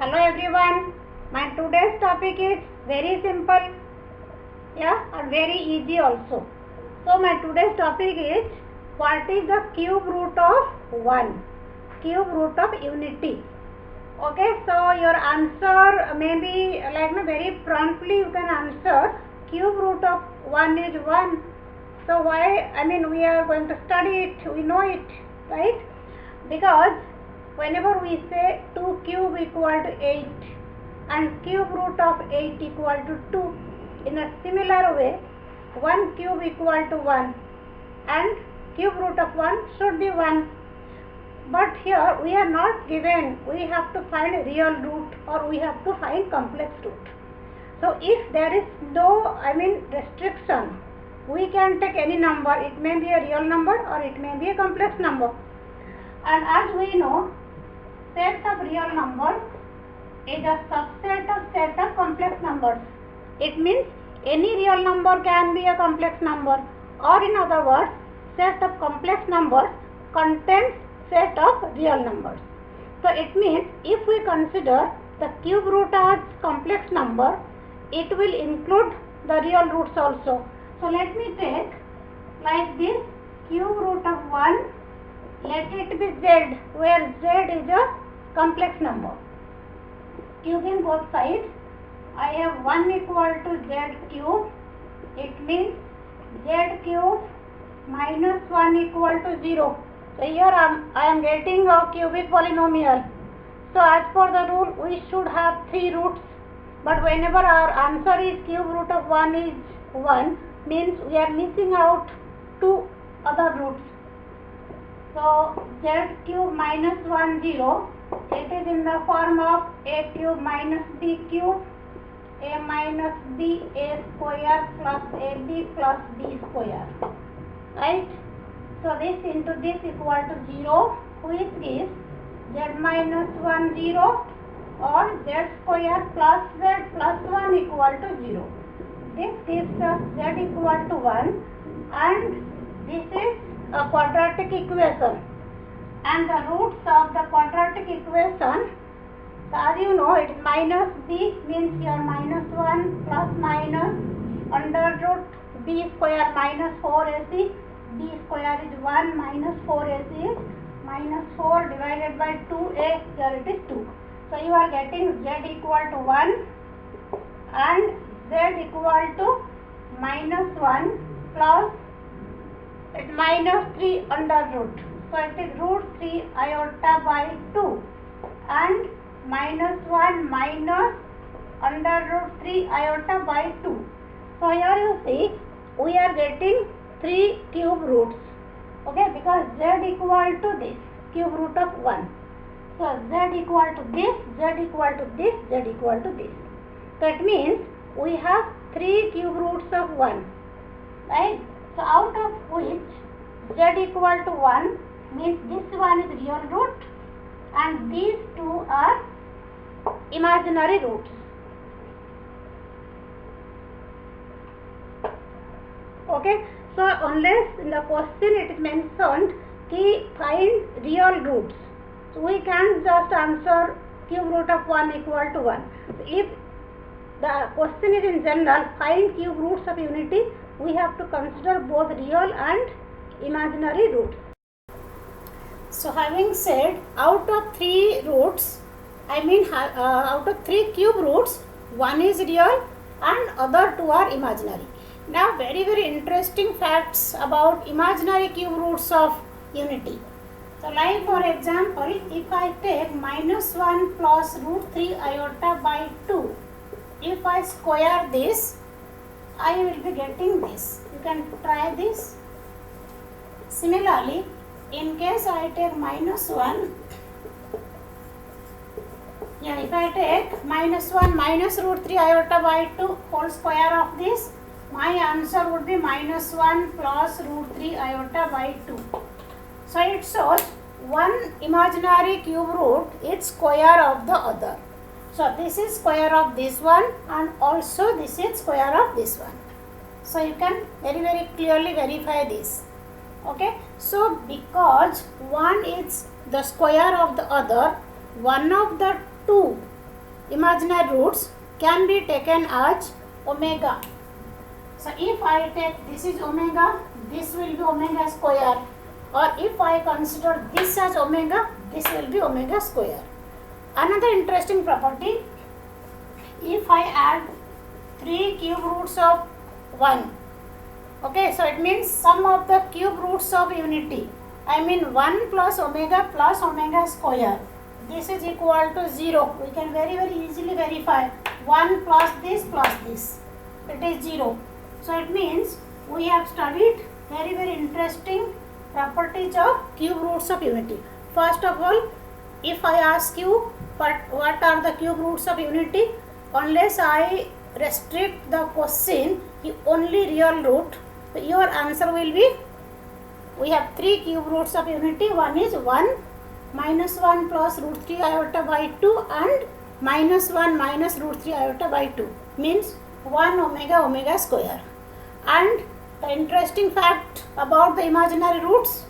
Hello everyone. My today's topic is very simple, and very easy also. So my today's topic is what is the cube root of 1? Cube root of unity. Okay, so your answer may be very promptly you can answer cube root of 1 is 1. So why, we are going to study it, we know it, right? Because whenever we say 2 cube equal to 8 and cube root of 8 equal to 2, in a similar way 1 cube equal to 1 and cube root of 1 should be 1. But here we are not given, we have to find real root or we have to find complex root. So if there is no restriction, we can take any number. It may be a real number or it may be a complex number. And as we know, set of real numbers is a subset of set of complex numbers. It means any real number can be a complex number, or in other words, set of complex numbers contains set of real numbers. So it means if we consider the cube root as complex number, it will include the real roots also. So let me take like this cube root of 1, let it be z, where z is a complex number. Cubing both sides, I have 1 equal to z cube, it means z cube minus 1 equal to 0. So here I am getting a cubic polynomial. So as per the rule, we should have 3 roots. But whenever our answer is cube root of 1 is 1, means we are missing out 2 other roots. So z cube minus 1 0, it is in the form of a cube minus b cube, a minus b a square plus ab plus b square, right? So this into this equal to 0, which is z minus 1 0 or z square plus z plus 1 equal to 0. This gives us z equal to 1 and this is a quadratic equation. And the roots of the quadratic equation, so as you know, it is minus b means here minus 1 plus minus under root b square minus 4ac, b square is 1 minus 4ac is minus 4 divided by 2a, here it is 2. So you are getting z equal to 1 and z equal to minus 1 plus it minus 3 under root. So it is root 3 iota by 2 and minus 1 minus under root 3 iota by 2. So here you see we are getting 3 cube roots, okay, because z equal to this cube root of 1. So z equal to this, z equal to this, z equal to this. That means we have 3 cube roots of 1, right? So out of which z equal to 1 means this one is real root and these two are imaginary roots. Okay, so unless in the question it is mentioned ki find real roots, so we can just answer cube root of 1 equal to 1. So if the question is in general find cube roots of unity, we have to consider both real and imaginary roots. So having said out of 3 roots, out of 3 cube roots, 1 is real and other 2 are imaginary. Now very interesting facts about imaginary cube roots of unity. So like for example, if I take minus 1 plus root 3 iota by 2, if I square this, I will be getting this. You can try this. Similarly, in case I take minus 1, if I take minus 1 minus root 3 iota by 2 whole square of this, my answer would be minus 1 plus root 3 iota by 2. So it shows one imaginary cube root is square of the other. So this is square of this one and also this is square of this one. So you can very clearly verify this. Okay, so because one is the square of the other, one of the two imaginary roots can be taken as omega. So if I take this is omega, this will be omega square, or if I consider this as omega, this will be omega square. Another interesting property, if I add 3 cube roots of 1, okay, so it means sum of the cube roots of unity, I mean 1 plus omega square, this is equal to 0. We can very easily verify 1 plus this, it is 0. So it means we have studied very interesting properties of cube roots of unity. First of all, if I ask you what are the cube roots of unity, unless I restrict the question to only real root, your answer will be, we have 3 cube roots of unity. One is 1 minus 1 plus root 3 iota by 2 and minus 1 minus root 3 iota by 2, means 1 omega square. And the interesting fact about the imaginary roots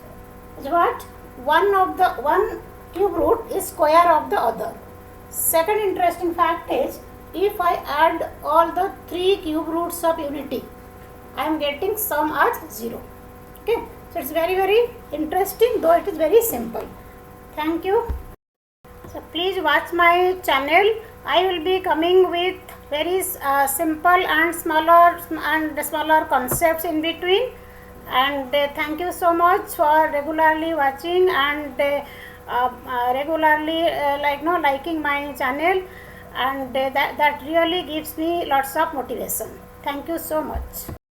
is what? One cube root is square of the other. Second interesting fact is, if I add all the 3 cube roots of unity, I am getting sum as 0. Okay, so it's very interesting, though it is very simple. Thank you. So please watch my channel. I will be coming with very simple and smaller concepts in between. And thank you so much for regularly watching and regularly liking my channel, and that really gives me lots of motivation. Thank you so much.